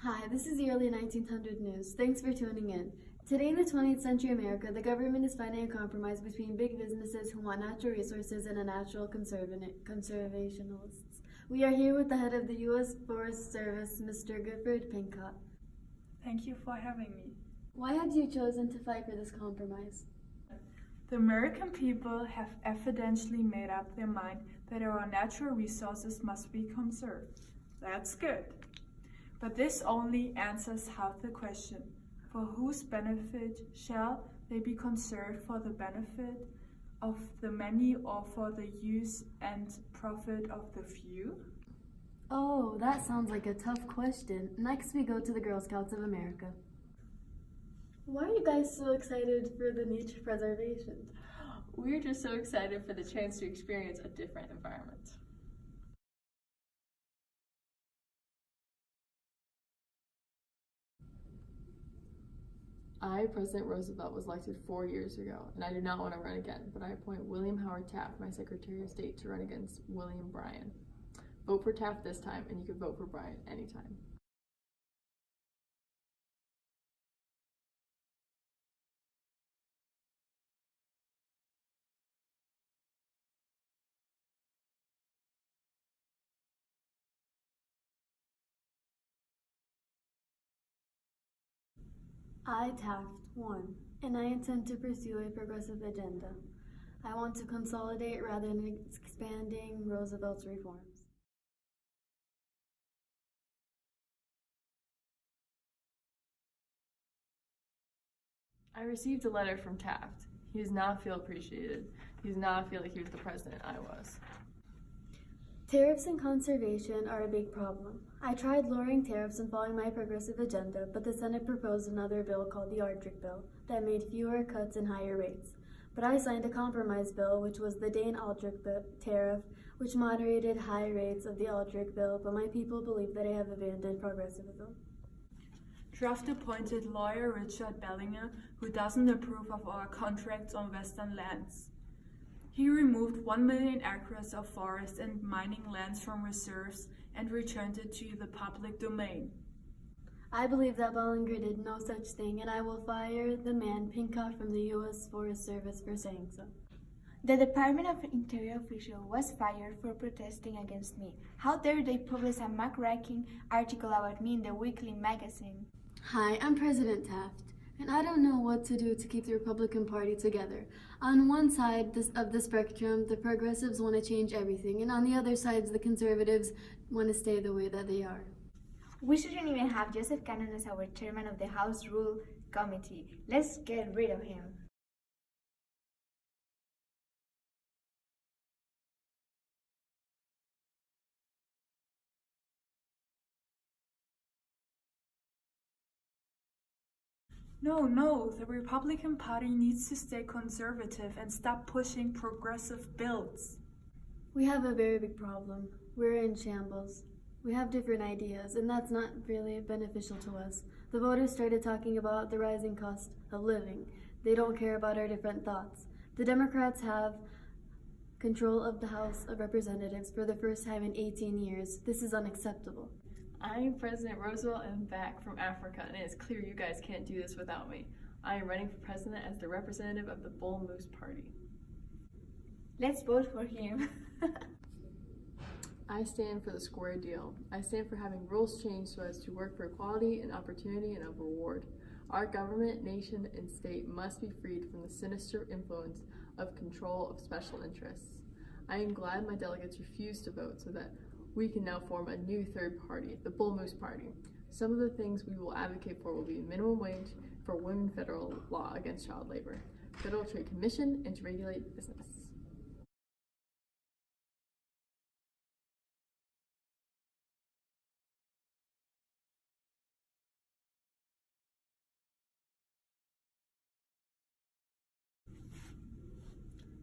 Hi, this is the early 1900 news. Thanks for tuning in. Today in the 20th century America, the government is finding a compromise between big businesses who want natural resources and a natural conservationists. We are here with the head of the U.S. Forest Service, Mr. Gifford Pincott. Thank you for having me. Why have you chosen to fight for this compromise? The American people have evidently made up their mind that our natural resources must be conserved. That's good. But this only answers half the question. For whose benefit shall they be conserved, for the benefit of the many or for the use and profit of the few? Oh, that sounds like a tough question. Next we go to the Girl Scouts of America. Why are you guys so excited for the nature preservation? We're just so excited for the chance to experience a different environment. President Roosevelt, was elected 4 years ago, and I do not want to run again, but I appoint William Howard Taft, my Secretary of State, to run against William Bryan. Vote for Taft this time, and you can vote for Bryan anytime. I, Taft, won, and I intend to pursue a progressive agenda. I want to consolidate rather than expanding Roosevelt's reforms. I received a letter from Taft. He does not feel appreciated. He does not feel like he was the president I was. Tariffs and conservation are a big problem. I tried lowering tariffs and following my progressive agenda, but the Senate proposed another bill called the Ardrich Bill that made fewer cuts and higher rates. But I signed a compromise bill, which was the Dane-Aldrich tariff, which moderated high rates of the Aldrich Bill, but my people believe that I have abandoned progressivism. Draft appointed lawyer Richard Bellinger, who doesn't approve of our contracts on Western lands. He removed 1 million acres of forest and mining lands from reserves and returned it to the public domain. I believe that Bellinger did no such thing, and I will fire the man Pincott from the U.S. Forest Service for saying so. The Department of Interior official was fired for protesting against me. How dare they publish a muckraking article about me in the weekly magazine? Hi, I'm President Taft, and I don't know what to do to keep the Republican Party together. On one side of the spectrum, the progressives want to change everything, and on the other side, the conservatives want to stay the way that they are. We shouldn't even have Joseph Cannon as our chairman of the House Rule Committee. Let's get rid of him. No, the Republican Party needs to stay conservative and stop pushing progressive bills. We have a very big problem. We're in shambles. We have different ideas, and that's not really beneficial to us. The voters started talking about the rising cost of living. They don't care about our different thoughts. The Democrats have control of the House of Representatives for the first time in 18 years. This is unacceptable. I'm President Roosevelt and I'm back from Africa, and it is clear you guys can't do this without me. I am running for president as the representative of the Bull Moose Party. Let's vote for him. I stand for the square deal. I stand for having rules changed so as to work for equality and opportunity and of reward. Our government, nation, and state must be freed from the sinister influence of control of special interests. I am glad my delegates refused to vote so that we can now form a new third party, the Bull Moose Party. Some of the things we will advocate for will be minimum wage for women, federal law against child labor, Federal Trade Commission, and to regulate business.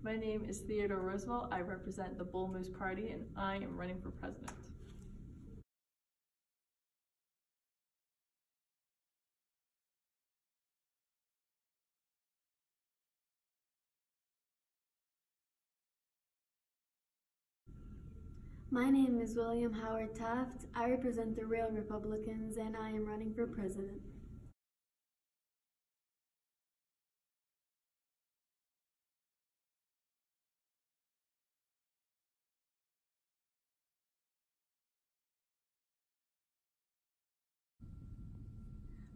My name is Theodore Roosevelt. I represent the Bull Moose Party, and I am running for president. My name is William Howard Taft. I represent the Real Republicans, and I am running for president.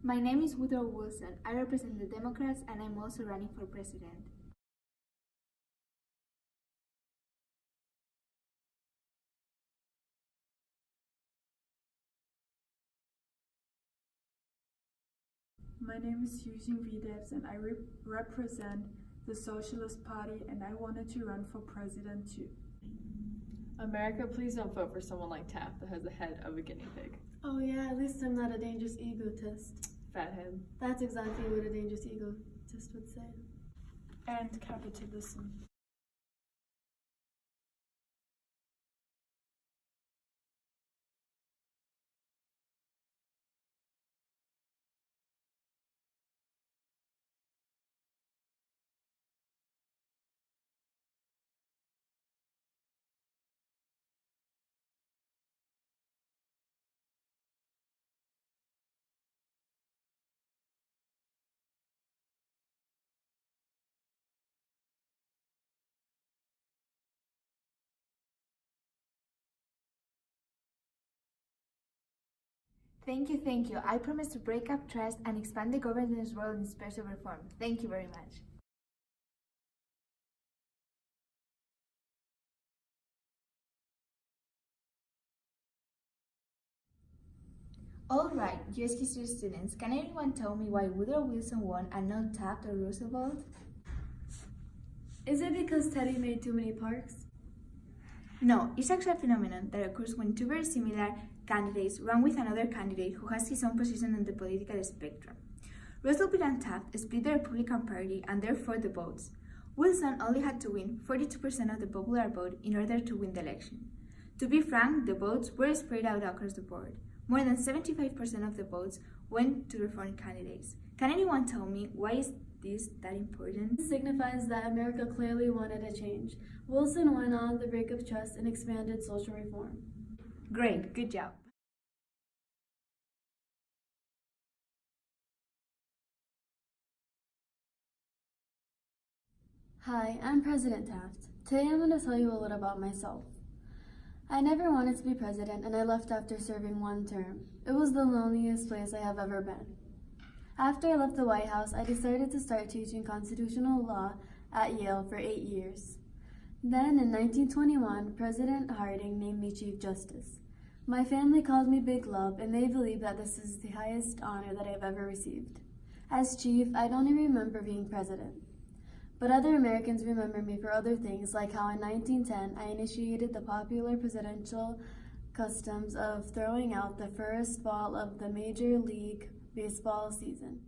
My name is Woodrow Wilson. I represent the Democrats and I'm also running for president. My name is Eugene Videbs and I represent the Socialist Party and I wanted to run for president too. America, please don't vote for someone like Taft that has the head of a guinea pig. Oh yeah, at least I'm not a dangerous egotist. Fathead. That's exactly what a dangerous egotist would say. And capitalism. Thank you. I promise to break up trust and expand the government's role in special reform. Thank you very much. Alright, US history students, can anyone tell me why Woodrow Wilson won and not Taft or Roosevelt? Is it because Teddy made too many parks? No, it's actually a phenomenon that occurs when two very similar candidates run with another candidate who has his own position on the political spectrum. Roosevelt and Taft split the Republican Party and therefore the votes. Wilson only had to win 42% of the popular vote in order to win the election. To be frank, the votes were spread out across the board. More than 75% of the votes went to reform candidates. Can anyone tell me why is this that important? This signifies that America clearly wanted a change. Wilson went on the break of trust and expanded social reform. Great, good job. Hi, I'm President Taft. Today I'm going to tell you a little about myself. I never wanted to be president and I left after serving one term. It was the loneliest place I have ever been. After I left the White House, I decided to start teaching constitutional law at Yale for 8 years. Then in 1921, President Harding named me Chief Justice. My family called me Big Love and they believe that this is the highest honor that I've ever received. As Chief, I don't even remember being president. But other Americans remember me for other things, like how in 1910 I initiated the popular presidential customs of throwing out the first ball of the Major League Baseball season.